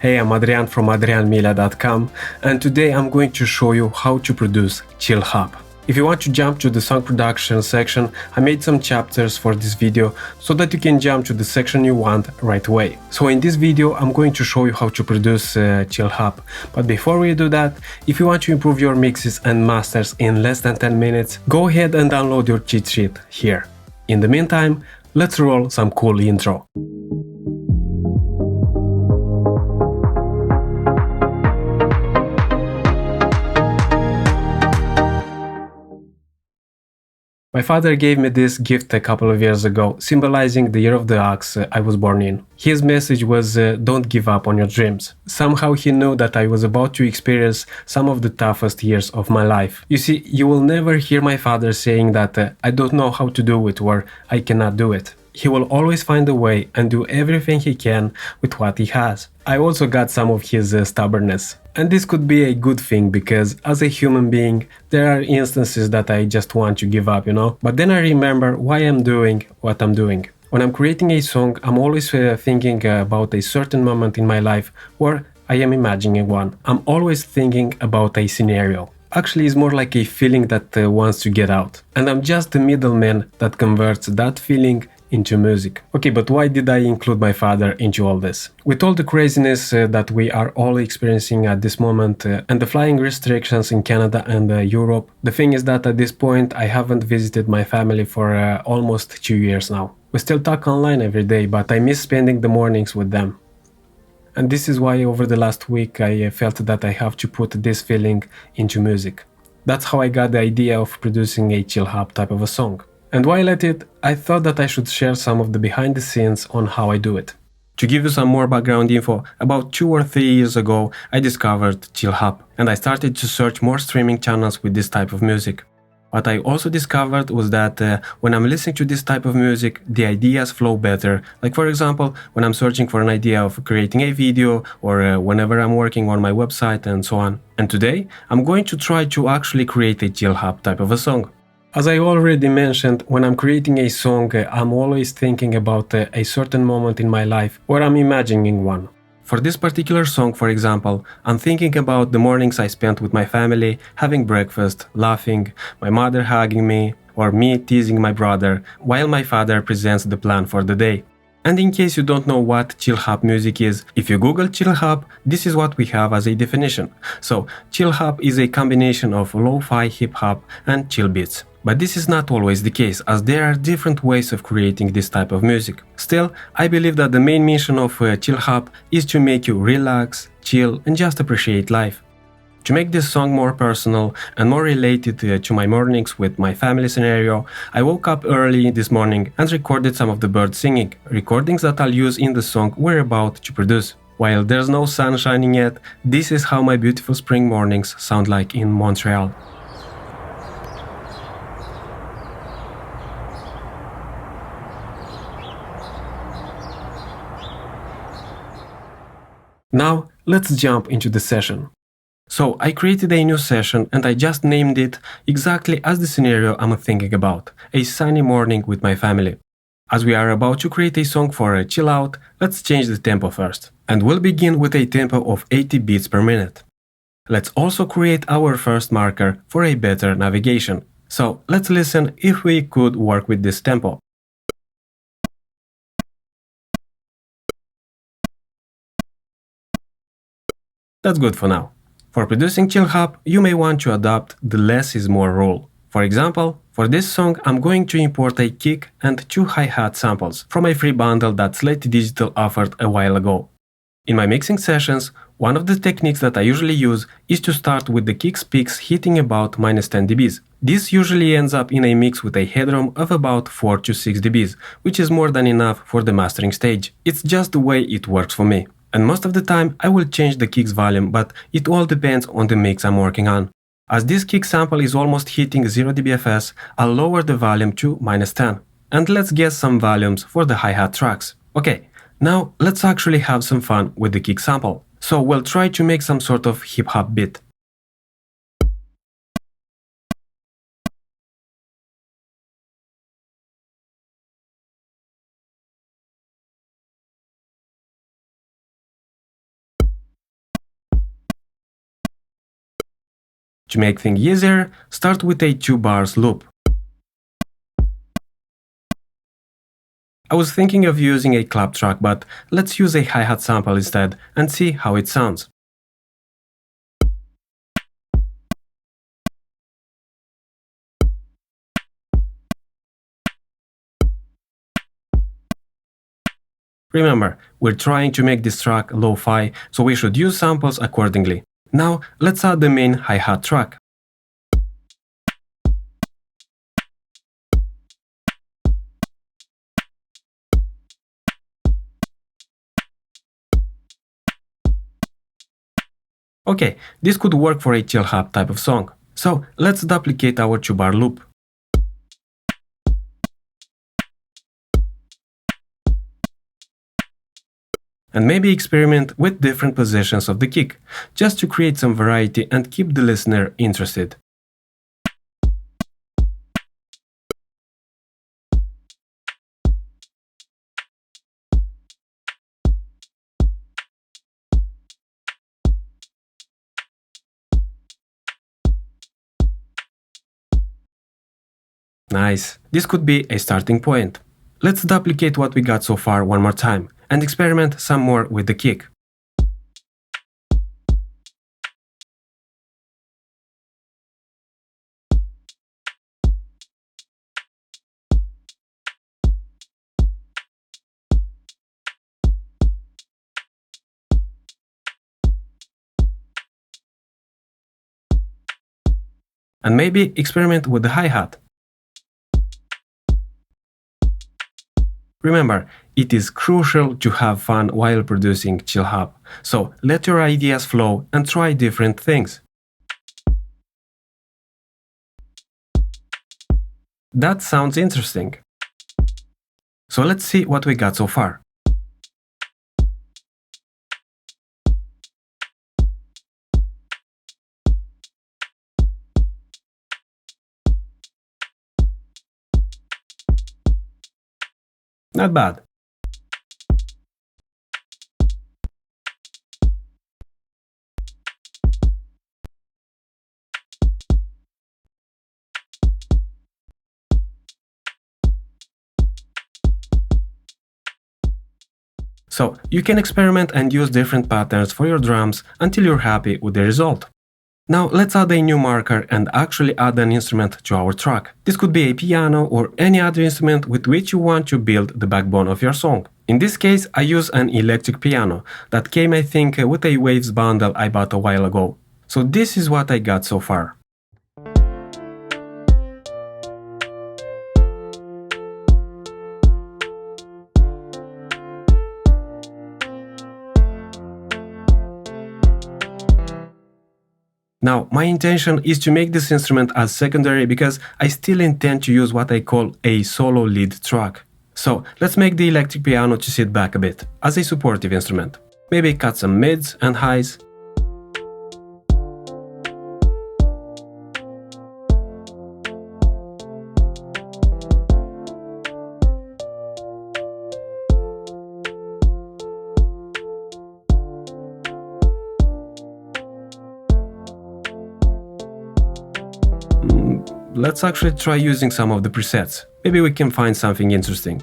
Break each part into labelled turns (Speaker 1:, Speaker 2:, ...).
Speaker 1: Hey, I'm Adrian from adrianmilea.com, and today I'm going to show you how to produce chillhop. If you want to jump to the song production section, I made some chapters for this video so that you can jump to the section you want right away. So in this video I'm going to show you how to produce chillhop. But before we do that, if you want to improve your mixes and masters in less than 10 minutes, go ahead and download your cheat sheet here. In the meantime, let's roll some cool intro. My father gave me this gift a couple of years ago, symbolizing the year of the ox I was born in. His message was don't give up on your dreams. Somehow he knew that I was about to experience some of the toughest years of my life. You see, you will never hear my father saying that I don't know how to do it or I cannot do it. He will always find a way and do everything he can with what he has. I also got some of his stubbornness. And this could be a good thing because as a human being, there are instances that I just want to give up, But then I remember why I'm doing what I'm doing. When I'm creating a song, I'm always thinking about a certain moment in my life where I am imagining one. I'm always thinking about a scenario. Actually, it's more like a feeling that wants to get out. And I'm just the middleman that converts that feeling into music. Okay, but why did I include my father into all this? With all the craziness that we are all experiencing at this moment and the flying restrictions in Canada and Europe, the thing is that at this point I haven't visited my family for almost 2 years now. We still talk online every day, but I miss spending the mornings with them. And this is why over the last week I felt that I have to put this feeling into music. That's how I got the idea of producing a chillhop type of a song. And while at it, I thought that I should share some of the behind the scenes on how I do it. To give you some more background info, about 2 or 3 years ago I discovered chillhop and I started to search more streaming channels with this type of music. What I also discovered was that when I'm listening to this type of music, the ideas flow better. Like for example, when I'm searching for an idea of creating a video or whenever I'm working on my website and so on. And today, I'm going to try to actually create a chillhop type of a song. As I already mentioned, when I'm creating a song, I'm always thinking about a certain moment in my life where I'm imagining one. For this particular song, for example, I'm thinking about the mornings I spent with my family, having breakfast, laughing, my mother hugging me, or me teasing my brother, while my father presents the plan for the day. And in case you don't know what chillhop music is, if you Google chillhop, this is what we have as a definition. So, chillhop is a combination of lo-fi hip-hop and chill beats. But this is not always the case, as there are different ways of creating this type of music. Still, I believe that the main mission of chillhop is to make you relax, chill, and just appreciate life. To make this song more personal and more related to my mornings with my family scenario, I woke up early this morning and recorded some of the birds singing, recordings that I'll use in the song we're about to produce. While there's no sun shining yet, this is how my beautiful spring mornings sound like in Montreal. Now, let's jump into the session. So, I created a new session and I just named it exactly as the scenario I'm thinking about, a sunny morning with my family. As we are about to create a song for a chill out, let's change the tempo first. And we'll begin with a tempo of 80 beats per minute. Let's also create our first marker for a better navigation. So, let's listen if we could work with this tempo. That's good for now. For producing chillhop, you may want to adopt the less is more rule. For example, for this song I'm going to import a kick and 2 hi-hat samples from a free bundle that Slate Digital offered a while ago. In my mixing sessions, one of the techniques that I usually use is to start with the kick's peaks hitting about -10 dBs. This usually ends up in a mix with a headroom of about 4 to 6 dBs, which is more than enough for the mastering stage. It's just the way it works for me. And most of the time I will change the kick's volume, but it all depends on the mix I'm working on. As this kick sample is almost hitting 0 dBFS, I'll lower the volume to -10. And let's guess some volumes for the hi-hat tracks. Okay, now let's actually have some fun with the kick sample. So we'll try to make some sort of hip-hop beat. To make things easier, start with a 2 bars loop. I was thinking of using a clap track, but let's use a hi-hat sample instead and see how it sounds. Remember, we're trying to make this track lo-fi, so we should use samples accordingly. Now, let's add the main hi-hat track. Okay, this could work for a chillhop type of song. So, let's duplicate our 2-bar loop. And maybe experiment with different positions of the kick, just to create some variety and keep the listener interested. Nice, this could be a starting point. Let's duplicate what we got so far one more time and experiment some more with the kick. And maybe experiment with the hi-hat. Remember, it is crucial to have fun while producing chillhop, so let your ideas flow and try different things. That sounds interesting. So let's see what we got so far. Not bad. So you can experiment and use different patterns for your drums until you're happy with the result. Now let's add a new marker and actually add an instrument to our track. This could be a piano or any other instrument with which you want to build the backbone of your song. In this case, I use an electric piano that came, I think, with a Waves bundle I bought a while ago. So this is what I got so far. Now, my intention is to make this instrument as secondary because I still intend to use what I call a solo lead track. So, let's make the electric piano to sit back a bit, as a supportive instrument. Maybe cut some mids and highs. Let's actually try using some of the presets. Maybe we can find something interesting.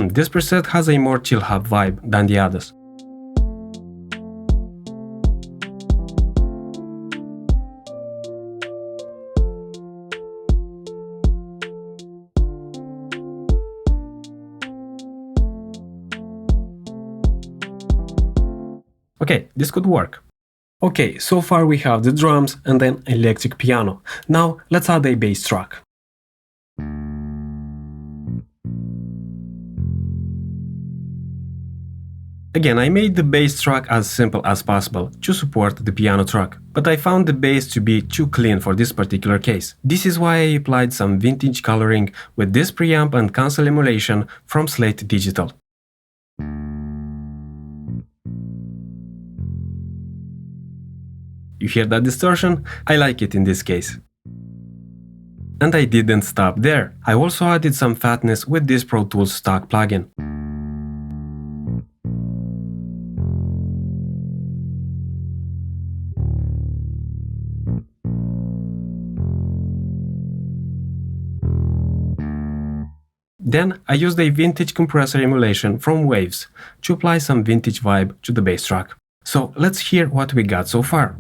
Speaker 1: This preset has a more chillhop vibe than the others. Okay, this could work. Okay, so far we have the drums and then electric piano. Now let's add a bass track. Again, I made the bass track as simple as possible to support the piano track, but I found the bass to be too clean for this particular case. This is why I applied some vintage coloring with this preamp and console emulation from Slate Digital. You hear that distortion? I like it in this case. And I didn't stop there. I also added some fatness with this Pro Tools stock plugin. Then I used a vintage compressor emulation from Waves to apply some vintage vibe to the bass track. So let's hear what we got so far.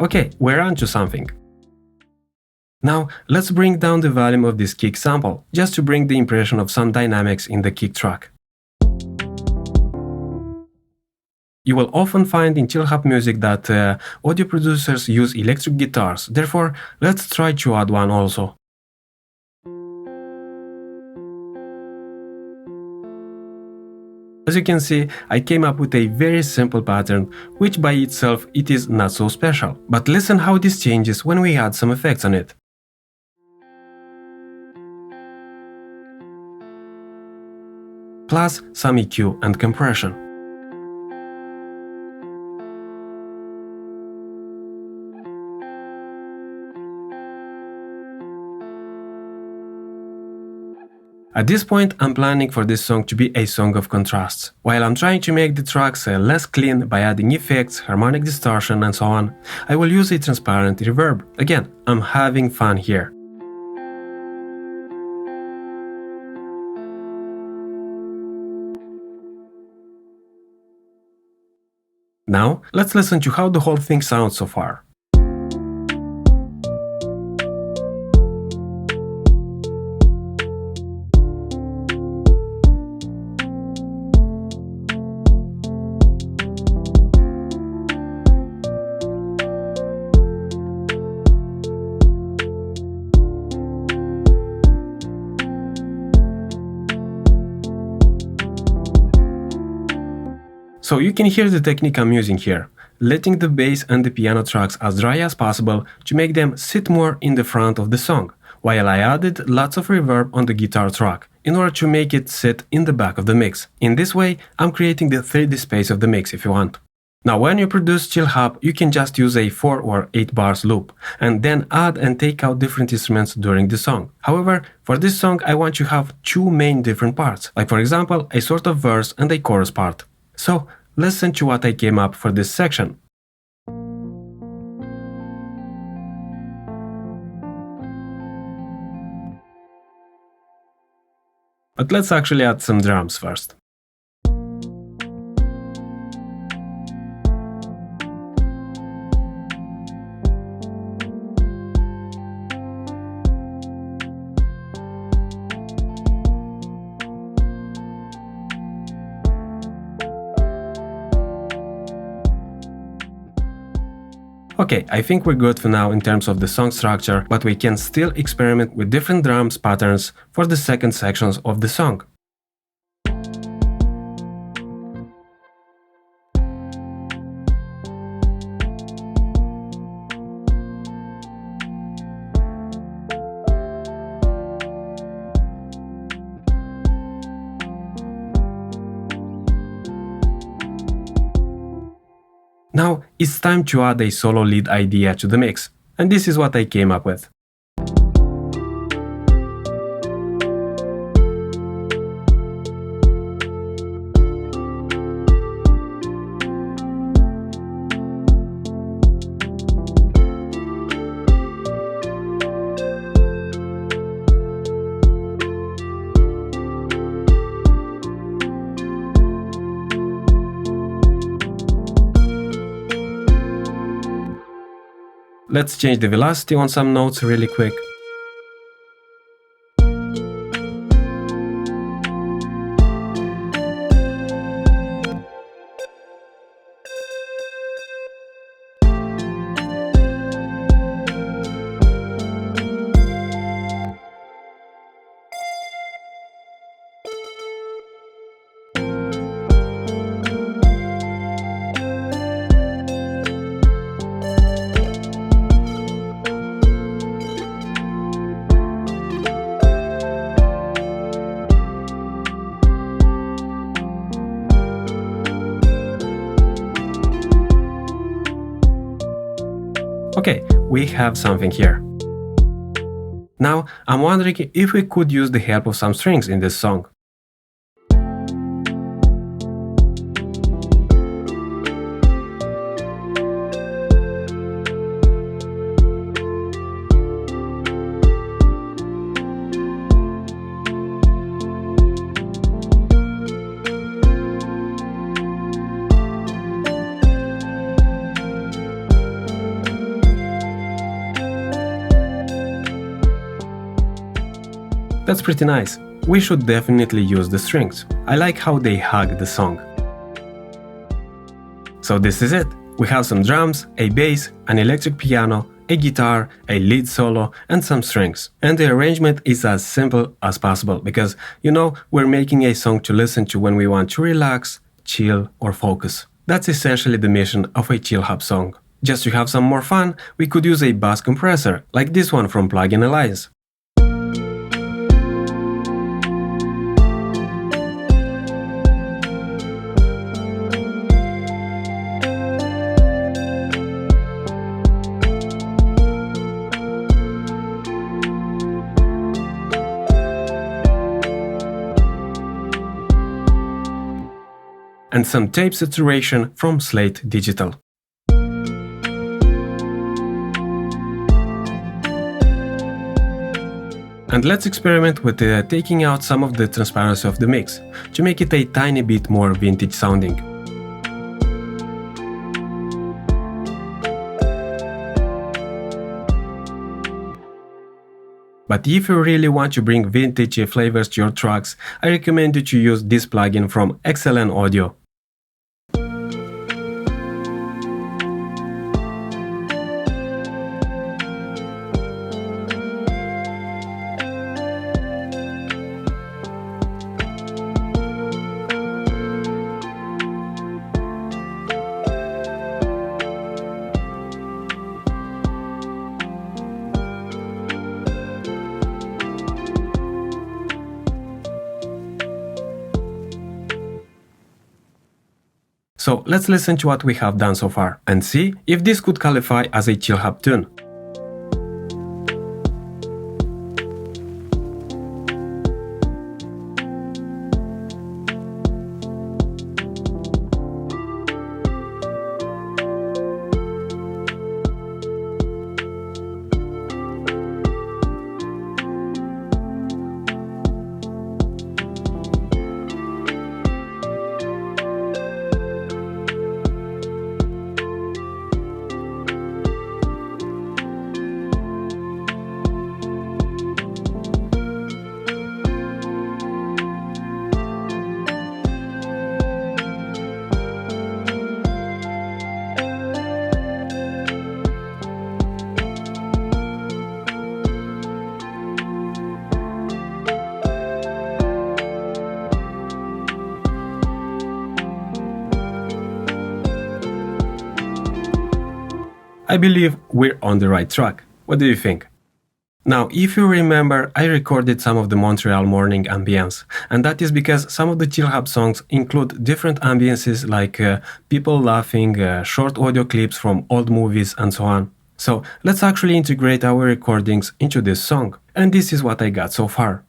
Speaker 1: Okay, we're on to something. Now, let's bring down the volume of this kick sample, just to bring the impression of some dynamics in the kick track. You will often find in chillhop music that audio producers use electric guitars, therefore let's try to add one also. As you can see, I came up with a very simple pattern, which by itself it is not so special. But listen how this changes when we add some effects on it. Plus some EQ and compression. At this point, I'm planning for this song to be a song of contrasts. While I'm trying to make the tracks less clean by adding effects, harmonic distortion and so on, I will use a transparent reverb. Again, I'm having fun here. Now, let's listen to how the whole thing sounds so far. So you can hear the technique I'm using here, letting the bass and the piano tracks as dry as possible to make them sit more in the front of the song, while I added lots of reverb on the guitar track, in order to make it sit in the back of the mix. In this way, I'm creating the 3D space of the mix if you want. Now when you produce chillhop, you can just use a 4 or 8 bars loop, and then add and take out different instruments during the song. However, for this song I want to have two main different parts, like for example a sort of verse and a chorus part. So, listen to what I came up for this section. But let's actually add some drums first. Okay, I think we're good for now in terms of the song structure, but we can still experiment with different drums patterns for the second sections of the song. Now, it's time to add a solo lead idea to the mix, and this is what I came up with. Let's change the velocity on some notes really quick. Okay, we have something here. Now, I'm wondering if we could use the help of some strings in this song. That's pretty nice. We should definitely use the strings. I like how they hug the song. So this is it. We have some drums, a bass, an electric piano, a guitar, a lead solo, and some strings. And the arrangement is as simple as possible because, you know, we're making a song to listen to when we want to relax, chill, or focus. That's essentially the mission of a chill hop song. Just to have some more fun, we could use a bass compressor, like this one from Plugin Alliance. And some tape saturation from Slate Digital. And let's experiment with taking out some of the transparency of the mix, to make it a tiny bit more vintage sounding. But if you really want to bring vintage flavors to your tracks, I recommend you to use this plugin from XLN Audio. So let's listen to what we have done so far and see if this could qualify as a chill hop tune. I believe we're on the right track. What do you think? Now, if you remember, I recorded some of the Montreal morning ambience, and that is because some of the chill hop songs include different ambiences like people laughing, short audio clips from old movies, and so on. So let's actually integrate our recordings into this song, and this is what I got so far.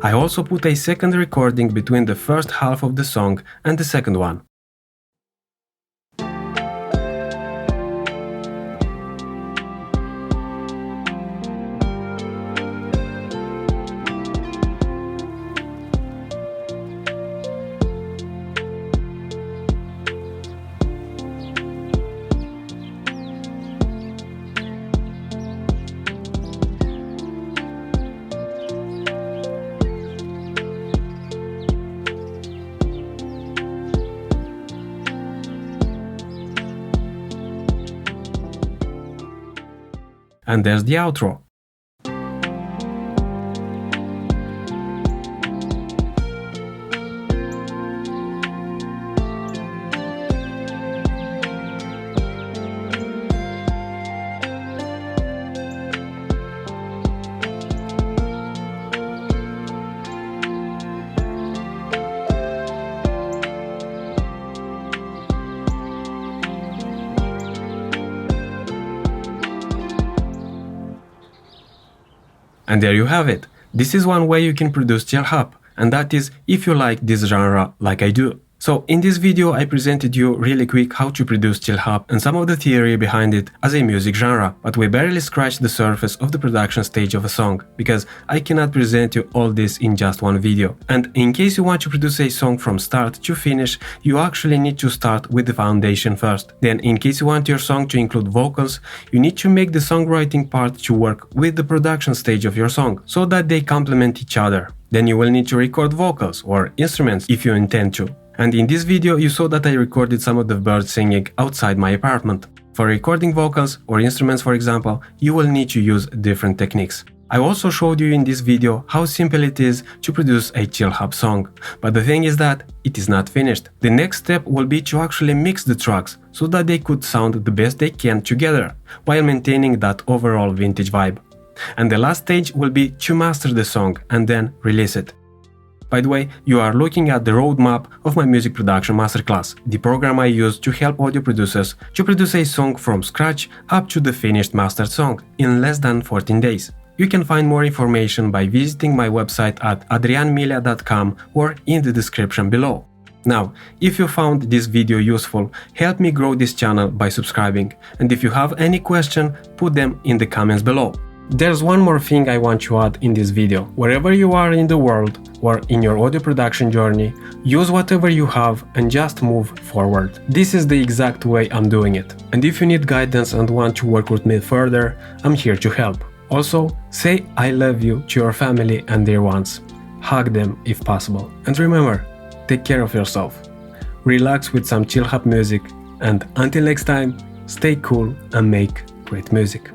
Speaker 1: I also put a second recording between the first half of the song and the second one. And there's the outro. And there you have it. This is one way you can produce chillhop, and that is if you like this genre like I do. So in this video I presented you really quick how to produce chillhop and some of the theory behind it as a music genre, but we barely scratched the surface of the production stage of a song, because I cannot present you all this in just one video. And in case you want to produce a song from start to finish, you actually need to start with the foundation first. Then in case you want your song to include vocals, you need to make the songwriting part to work with the production stage of your song, so that they complement each other. Then you will need to record vocals or instruments if you intend to. And in this video you saw that I recorded some of the birds singing outside my apartment. For recording vocals or instruments, for example, you will need to use different techniques. I also showed you in this video how simple it is to produce a chillhop song. But the thing is that it is not finished. The next step will be to actually mix the tracks so that they could sound the best they can together, while maintaining that overall vintage vibe. And the last stage will be to master the song and then release it. By the way, you are looking at the roadmap of my music production masterclass, the program I use to help audio producers to produce a song from scratch up to the finished mastered song in less than 14 days. You can find more information by visiting my website at adrianmilea.com or in the description below. Now, if you found this video useful, help me grow this channel by subscribing, and if you have any question, put them in the comments below. There's one more thing I want to add in this video. Wherever you are in the world or in your audio production journey, use whatever you have and just move forward. This is the exact way I'm doing it. And if you need guidance and want to work with me further, I'm here to help. Also, say I love you to your family and dear ones. Hug them if possible. And remember, take care of yourself. Relax with some chillhop music, and until next time, stay cool and make great music.